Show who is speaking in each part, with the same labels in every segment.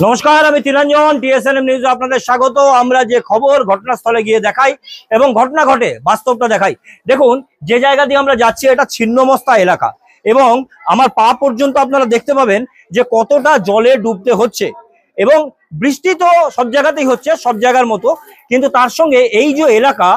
Speaker 1: নমস্কার, আমি তিরঞ্জন, টিএসএনএম নিউজে আপনাদের স্বাগত। আমরা যে খবর ঘটনাস্থলে গিয়ে দেখাই এবং ঘটনা ঘটে বাস্তবটা দেখাই। দেখুন, যে জায়গা দিয়ে আমরা যাচ্ছি এটা ছিন্নমস্তা এলাকা এবং আমার পা পর্যন্ত আপনারা দেখতে পাবেন যে কতটা জলে ডুবতে হচ্ছে। এবং বৃষ্টি তো সব জায়গাতেই হচ্ছে, সব জায়গার মতো, কিন্তু তার সঙ্গে এই যে এলাকা,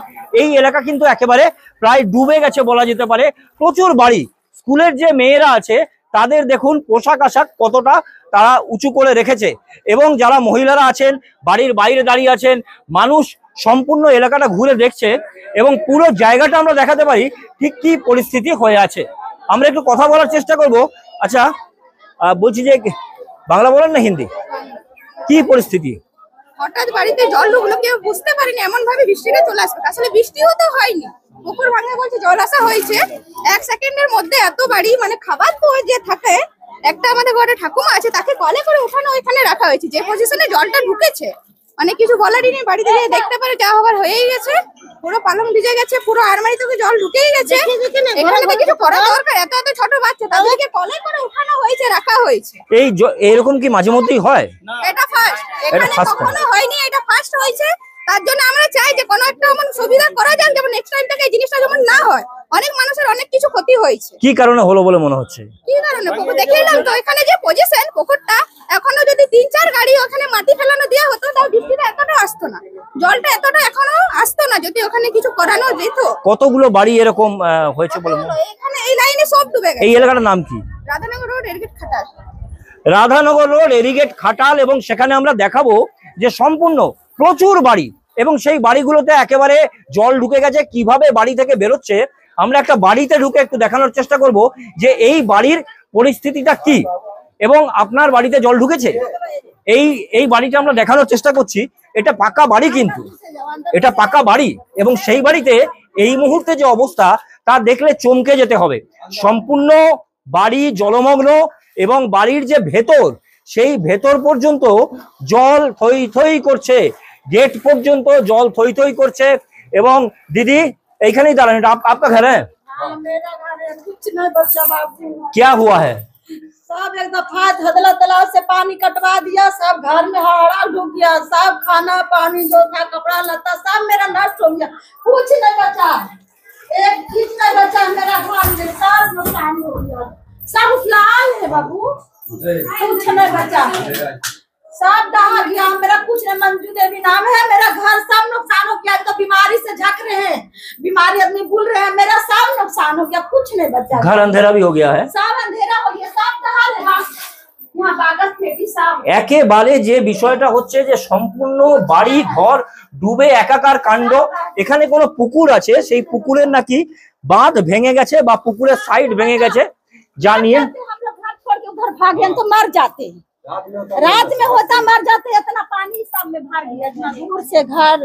Speaker 1: এই এলাকা কিন্তু একেবারে প্রায় ডুবে গেছে বলা যেতে পারে। প্রচুর বাড়ি, স্কুলের যে মেয়েরা আছে তাদের দেখুন পোশাক আশাক কতটা তারা উঁচু করে রেখেছে এবং যারা মহিলারা আছেন বাড়ির বাইরে দাঁড়িয়ে আছেন, মানুষ সম্পূর্ণ এলাকাটা ঘুরে দেখছে এবং পুরো জায়গাটা আমরা দেখাতে পারি ঠিক কি পরিস্থিতি হয়ে আছে। আমরা একটু কথা বলার চেষ্টা করব। আচ্ছা, বলছি যে বাংলা বলেন না হিন্দি, কি পরিস্থিতি?
Speaker 2: হঠাৎ বাড়িতে জল ঢুকলো, কেউ বুঝতে পারেনি এমন ভাবে বৃষ্টিটা চলে আসবে। আসলে বৃষ্টিও তো হয়নি, পুকুর ভাঙা বলছে জল আসা হয়েছে। 1 সেকেন্ডের মধ্যে এত বাড়ি, মানে খাবার তো যে থাকে, একটা আমাদের ঘরে ঠাকুমা আছে, তাকে কলে করে উঠানো ওইখানে রাখা হয়েছে। যে পজিশনে জলটা ঢুকেছে মানে কিছু বলারই নেই, বাড়িতে গিয়ে দেখতে পারে যা হবার হয়েই গেছে। পুরো পালং ভিজে গেছে, পুরো আলমারি থেকে জল ঢুকেই গেছে। এখানে তো কিছু করা দরকার, এত এত ছোট বাচ্চা তাদেরকে কলে করে উঠানো হয়েছে, রাখা হয়েছে।
Speaker 1: এই এরকম কি মাঝে মধ্যেই হয়?
Speaker 2: এটা ফার্স্ট, এখানে কখনো হয়নি, এটা ফার্স্ট হয়েছে। তার জন্য আমরা চাই যে কোনো একটা এমন সুবিধা করা যাক যেমন নেক্সট টাইম থেকে এই জিনিসটা যেমন না হয়। অনেক মানুষের অনেক কিছু ক্ষতি হয়েছে।
Speaker 1: কি কারণে হলো বলে মনে হচ্ছে?
Speaker 2: কি কারণে? পুকুর দেখিলাম তো এখানে যে পজিশন পুকুরটা, এখনো যদি 3-4 গাড়ি ওখানে মাটি ফেলানো দেওয়া হতো তাও বৃষ্টিটা এতটা আসতো না, জলটা এতটা এখনো আসতো না যদি ওখানে কিছু করানো যেত।
Speaker 1: কতগুলো বাড়ি এরকম হয়েছে বলে?
Speaker 2: এখানে এই লাইনে সব ডুবে গেছে।
Speaker 1: এই এলাকাটার নাম কি?
Speaker 2: রাধানগর রোড এরিগেট খাটাল।
Speaker 1: রাধানগর রোড এরিগেট খাটাল। এবং সেখানে আমরা দেখাবো যে সম্পূর্ণ প্রচুর বাড়ি এবং সেই বাড়িগুলোতে একেবারে জল ঢুকে গেছে। কিভাবে বাড়ি থেকে বেরোচ্ছে আমরা একটা বাড়িতে ঢুকে একটু দেখানোর চেষ্টা করব যে এই বাড়ির পরিস্থিতিটা কি এবং আপনার বাড়িতে জল ঢুকেছে। এই বাড়িটা আমরা দেখানোর চেষ্টা করছি। এটা পাকা বাড়ি, কিন্তু এটা পাকা বাড়ি এবং সেই বাড়িতে এই মুহূর্তে যে অবস্থা তা দেখলে চমকে যেতে হবে। সম্পূর্ণ বাড়ি জলমগ্ন এবং বাড়ির যে ভেতর, সেই ভেতর পর্যন্ত জল থই থই করছে, गेट पर्यंत जल थई थई करছে। এবং दीदी এইখানেই দাঁড়ান, এটা आपका घर है?
Speaker 3: मेरा घर है, कुछ नहीं बचा बाबू।
Speaker 1: क्या हुआ है?
Speaker 3: सब एक दफा धदला तालाब से पानी कटवा दिया, सब घर में हड़ा डूब गया, सब खाना पानी जो था कपड़ा लत्ता सब मेरा नष्ट हो गया, कुछ नहीं बचा, एक चीज नहीं बचा। मेरा घर में सब नुकसान हो गया, सब लाल है बाबू, कुछ नहीं बचा, सब दहा गया। मेरा कुछ नहीं, मंजू देवी नाम है, मेरा घर सब नुकसान हो गया। तो बीमारी से झक रहे हैं, बीमारी आदमी भूल रहे हैं, मेरा सब नुकसान हो गया, कुछ नहीं बचा।
Speaker 1: घर अंधेरा भी हो गया है,
Speaker 3: सब अंधेरा हो गया, सब दहा रहा यहाँ कागज फेंकी सब।
Speaker 1: একেবারে যে বিষয়টা হচ্ছে যে সম্পূর্ণ বাড়ি ঘর ডুবে একাকার কাণ্ড। এখানে কোনো পুকুর আছে, সেই পুকুরের নাকি বাঁধ ভেঙে গেছে বা পুকুরের সাইড ভেঙে গেছে, জানিয়ে
Speaker 3: हम लोग घर छोड़ के उधर भागे तो मर जाते, रात में होता मर जाते। इतना पानी सब में भर गया, इतना दूर से घर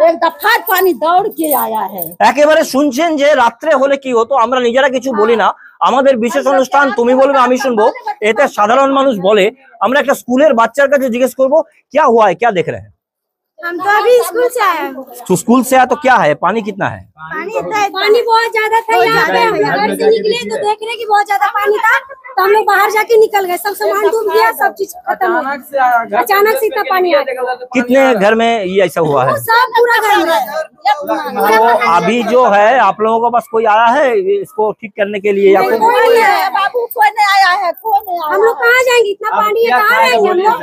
Speaker 3: एक दफा पानी दौड़ के आया है।
Speaker 1: একেবারে শুনছেন যে রাত্রে হলে কি হতো, আমরা নিজেরা কিছু বলি না, আমাদের বিশেষ অনুষ্ঠান তুমি বলবে আমি শুনবো, এতে সাধারণ মানুষ বলে। আমরা একটা স্কুলের বাচ্চার কাছে জিজ্ঞেস করবো क्या हुआ है, क्या देख रहे हैं?
Speaker 2: हम तो अभी स्कूल से आए हैं।
Speaker 1: तो स्कूल से आया तो क्या है, पानी कितना है?
Speaker 2: पानी बहुत ज्यादा था, यहाँ पे हम घर से निकले तो देख रहे कि बहुत ज्यादा पानी था, तो हम लोग बाहर जाके निकल गए, सब सामान डूब गया, सब चीज खत्म हो गया, अचानक से इतना पानी आ गया।
Speaker 1: कितने घर में ये ऐसा हुआ है?
Speaker 2: सब पूरा घर में।
Speaker 1: तो अभी जो है आप लोगों के पास कोई आया है इसको ठीक करने के लिए या
Speaker 3: कोई नहीं आया बाबू, कोई नहीं आया है, कोई नहीं आया।
Speaker 2: हम लोग कहाँ जाएंगे, इतना पानी है, कहाँ रहेंगे हम लोग?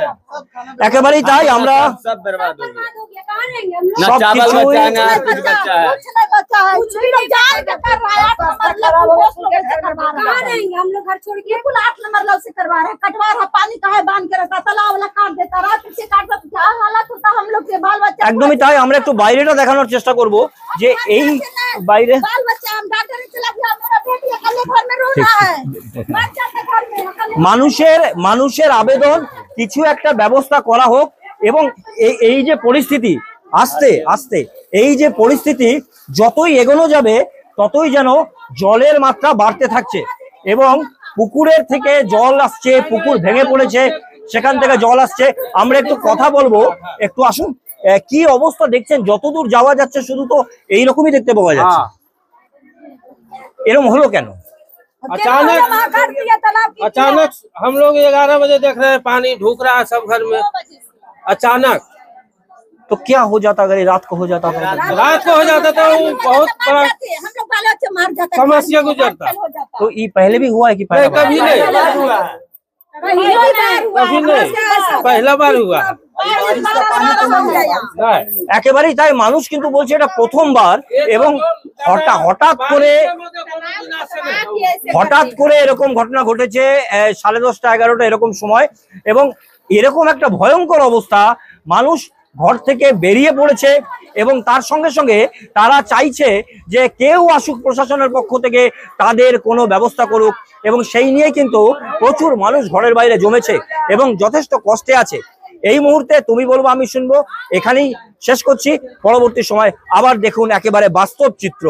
Speaker 1: একেবারেই তাই। আমরা
Speaker 4: सब बर्बाद हो गया,
Speaker 2: हो गया, कहाँ रहेंगे हम लोग?
Speaker 4: ना
Speaker 1: सब
Speaker 4: चावल
Speaker 1: किचुई-
Speaker 4: बचा है ना कुछ बचा है।
Speaker 3: कुछ नहीं बचा है, कुछ भी नहीं जान के कर रहा है। 8 नंबर लव से करवा रहा
Speaker 2: कहाँ
Speaker 3: है,
Speaker 2: रहेंगे हम लोग घर छोड़ के?
Speaker 3: बिल्कुल 8 नंबर लव से करवा रहा है, कटवा रहा, पानी का है बांध के रखता, तालाब वाला काट देता, रात से काटता, तो क्या हालत होता हम लोग के बाल बच्चा।
Speaker 1: একদমই তাই। আমরা একটু বাইরেটা দেখানোর চেষ্টা করব যে এই বাইরে
Speaker 3: बाल बच्चा हम डॉक्टर ने चला गया, मेरा बेटी अकेले घर में रो रहा है, मर जाते घर में अकेले।
Speaker 1: মানুষের আবেদন কিছু একটা ব্যবস্থা করা হোক এবং এই যে পরিস্থিতি আস্তে আস্তে এই যে পরিস্থিতি যতই এগোনো যাবে ততই যেন জলের মাত্রা বাড়তে থাকছে এবং পুকুরের থেকে জল আসছে, পুকুর ভেঙে পড়েছে, সেখান থেকে জল আসছে। আমরা একটু কথা বলবো, একটু আসুন। কি অবস্থা দেখছেন, যতদূর যাওয়া যাচ্ছে শুধু তো এইরকমই দেখতে পাওয়া যাচ্ছে। এরকম হলো কেন?
Speaker 5: अचानक हम लोग 11 बजे देख रहे हैं पानी ढूक रहा है सब घर में। अचानक
Speaker 1: तो क्या हो जाता अगर ये रात को हो जाता?
Speaker 5: रात को हो जाता तो बहुत बड़ा
Speaker 3: हम लोग बाल बच्चे मार जाते,
Speaker 5: समस्या गुजरता।
Speaker 1: तो ये पहले भी हुआ है कि
Speaker 5: नहीं,
Speaker 1: पहला बार?
Speaker 5: कभी नहीं, कभी नहीं, पहला बार हुआ है। नहीं।
Speaker 1: একেবারেই তাই, মানুষ কিন্তু বলছে এটা প্রথমবার এবং হঠাৎ করে এরকম ঘটনা ঘটেছে 10:30 11টা এরকম সময়, এবং এরকম একটা ভয়ঙ্কর অবস্থা, মানুষ ঘর থেকে বেরিয়ে পড়েছে এবং তার সঙ্গে সঙ্গে তারা চাইছে যে কেউ আসুক প্রশাসনের পক্ষ থেকে, তাদের কোনো ব্যবস্থা করুক, এবং সেই নিয়ে কিন্তু প্রচুর মানুষ ঘরের বাইরে জমেছে এবং যথেষ্ট কষ্টে আছে। এই মুহূর্তে তুমি বলবো আমি শুনবো, এখানেই শেষ করছি। পরবর্তী সময় আবার দেখুন একেবারে বাস্তব চিত্র।